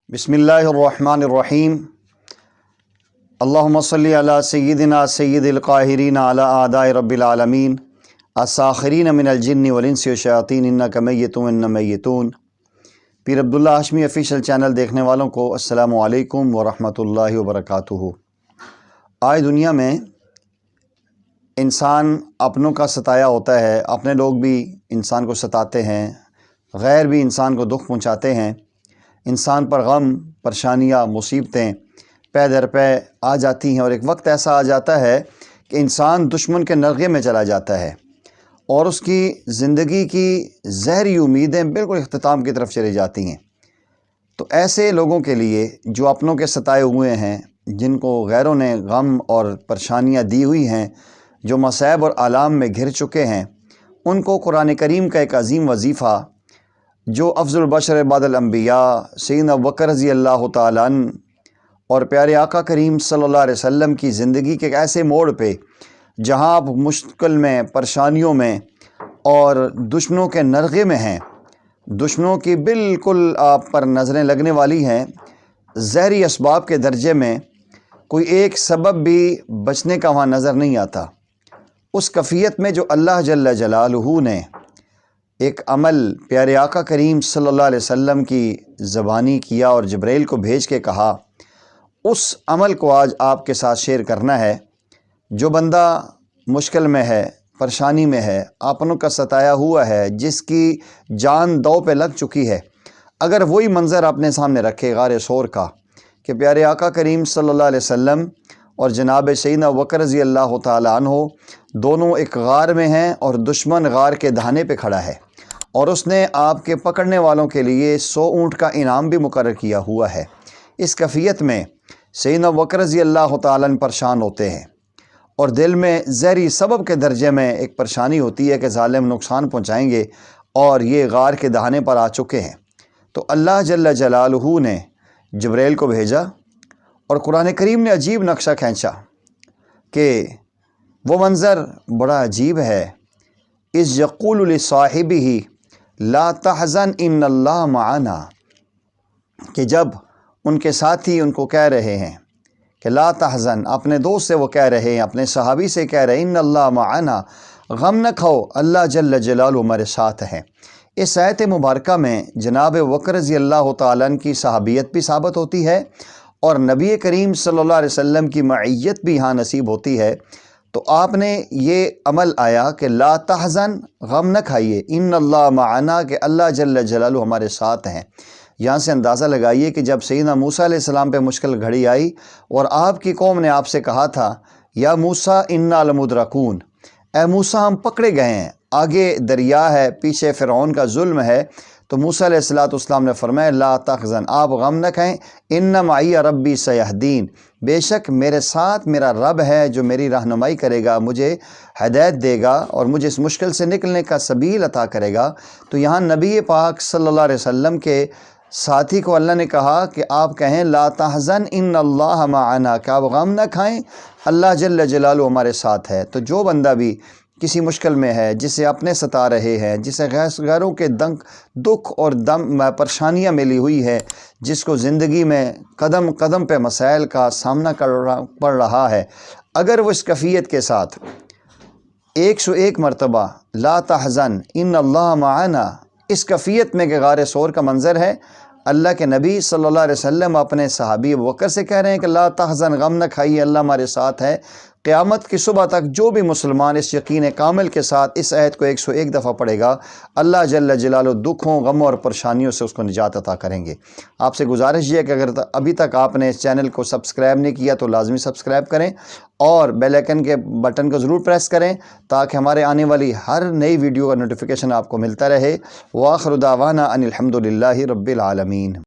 बिस्मिल्लाहिर्रहमानिर्रहीम। अल्लाहुम्मा सल्लि अला सय्यिदिना सय्यिदिल काहिरीन अला आदाए रब्बिल आलमीन अस्साखिरीन मिनल जिन्नि वल इंसि वश्शयातीन इन्नका मय्यितुन व इन्नहुम मय्यितून। पीर अब्दुल्ला हाशमी ऑफिशियल चैनल देखने वालों को अस्सलामु अलैकुम व रहमतुल्लाहि व बरकातुहू। आज दुनिया में इंसान अपनों का सताया होता है, अपने लोग भी इंसान को सताते हैं, गैर भी इंसान को दुख पहुंचाते हैं। इंसान पर गम, परेशानियाँ, मुसीबतें पै दर पै आ जाती हैं और एक वक्त ऐसा आ जाता है कि इंसान दुश्मन के नरगे में चला जाता है और उसकी ज़िंदगी की ज़हरी उम्मीदें बिल्कुल इख्तिताम की तरफ चली जाती हैं। तो ऐसे लोगों के लिए जो अपनों के सताए हुए हैं, जिनको गैरों ने गम और परेशानियाँ दी हुई हैं, जो मसाइब और आलाम में घिर चुके हैं, उनको कुरान करीम का एक अज़ीम वजीफ़ा जो अफ़ज़ुल बशर बादल अंबिया सैयदना अबू बकर रज़ी अल्लाह तआला अन्हु और प्यारे आका करीम सल्लल्लाहु अलैहि वसल्लम की ज़िंदगी के एक ऐसे मोड़ पे जहाँ आप मुश्किल में, परेशानियों में और दुश्मनों के नरगे में हैं, दुश्मनों की बिल्कुल आप पर नज़रें लगने वाली हैं, ज़हरी असबाब के दर्जे में कोई एक सबब भी बचने का वहाँ नज़र नहीं आता। उस कैफ़ियत में जो अल्लाह जल्ल जलालुहू ने एक अमल प्यारे आका करीम सल्लल्लाहु अलैहि वसल्लम की ज़बानी किया और जिब्राइल को भेज के कहा, उस अमल को आज आपके साथ शेयर करना है। जो बंदा मुश्किल में है, परेशानी में है, अपनों का सताया हुआ है, जिसकी जान दांव पे लग चुकी है, अगर वही मंज़र अपने सामने रखे गार सौर का कि प्यारे आका करीम सल्लल्लाहु अलैहि वसल्लम और जनाब सैयदना अबू बकर रज़ी अल्लाह तआला अन्हु दोनों एक गार में हैं और दुश्मन गार के दहाने पे खड़ा है और उसने आपके पकड़ने वालों के लिए 100 ऊँट का इनाम भी मुकर्रर किया हुआ है। इस कैफ़ियत में सैयदना अबू बकर रज़ी अल्लाह तआला अन्हु परेशान होते हैं और दिल में ज़हरी सबब के दर्जे में एक परेशानी होती है कि ज़ालिम नुकसान पहुँचाएँगे और ये गार के दहाने पर आ चुके हैं। तो अल्लाह जल्ल जलालुहू ने जिब्राइल को भेजा और कुरान करीम ने अजीब नक्शा खींचा कि वो मंज़र बड़ा अजीब है। इज़ यक़ूलु लिसाहिबिही ला तहज़न इन्नल्लाह मअना, कि जब उनके साथी उनको कह रहे हैं कि ला तहज़न, अपने दोस्त से वो कह रहे हैं, अपने सहाबी से कह रहे हैं, इन्नल्लाह मअना, गम न खाओ, अल्लाह जल्ल जलालुहू हमारे साथ हैं। इस आयत मुबारका में जनाब अबू बकर रज़ी अल्लाह तआला अन्हु की सहाबियत भी साबित होती है और नबी करीम सल्लल्लाहु अलैहि वसल्लम की मईयत भी यहाँ नसीब होती है। तो आपने ये अमल आया कि ला तहज़न, गम न खाइए, इन्नल्लाह मअना, कि अल्लाह जल्ल जलालुहू हमारे साथ हैं। यहाँ से अंदाज़ा लगाइए कि जब सैयदना मूसा अलैहिस्सलाम पे मुश्किल घड़ी आई और आपकी कौम ने आपसे कहा था, या मूसा इन्ना लमुदरकून, ए मूसा हम पकड़े गए हैं, आगे दरिया है, पीछे फ़िरऔन का जुल्म है, तो मूसा अलैहिस्सलाम ने फरमाया ला तहज़न, आप गम न खाएँ, इन्ना मइया रब्बी सयहदीन, बेशक मेरे साथ मेरा रब है जो मेरी रहनुमाई करेगा, मुझे हिदायत देगा और मुझे इस मुश्किल से निकलने का सबील अता करेगा। तो यहाँ नबी पाक सल्लल्लाहु अलैहि वसल्लम के साथी को अल्लाह ने कहा कि आप कहें ला तहज़न इन्नल्लाह मअना, कि आप गम न खाएँ, अल्लाह जल्ल जलालुहू हमारे साथ है। तो जो बंदा भी किसी मुश्किल में है, जिसे अपने सता रहे हैं, जिसे गैरों के दुख और दम परेशानियाँ मिली हुई है, जिसको ज़िंदगी में कदम कदम पे मसाइल का सामना पड़ रहा है, अगर वो इस कैफ़ियत के साथ 101 मरतबा ला तहज़न इन्नल्लाह मअना, इस कैफ़ियत में कि गार सौर का मंज़र है, अल्लाह के नबी सल्लल्लाहु अलैहि वसल्लम अपने सहाबी अबू बकर से कह रहे हैं कि ला तहज़न, गम न खाइए, अल्लाह हमारे साथ है। क़यामत की सुबह तक जो भी मुसलमान इस यकीन कामिल के साथ इस आयत को 101 दफ़ा पढ़ेगा, अल्लाह जल्ल जलालुहू दुखों, गमों और परेशानियों से उसको निजात अता करेंगे। आपसे गुजारिश ये है कि अगर अभी तक आपने इस चैनल को सब्सक्राइब नहीं किया तो लाजमी सब्सक्राइब करें और बेल आइकन के बटन को ज़रूर प्रेस करें ताकि हमारे आने वाली हर नई वीडियो का नोटिफिकेशन आपको मिलता रहे। व आखिरु दावाना अनिल हम्दुलिल्लाहि रब्बिल आलमीन।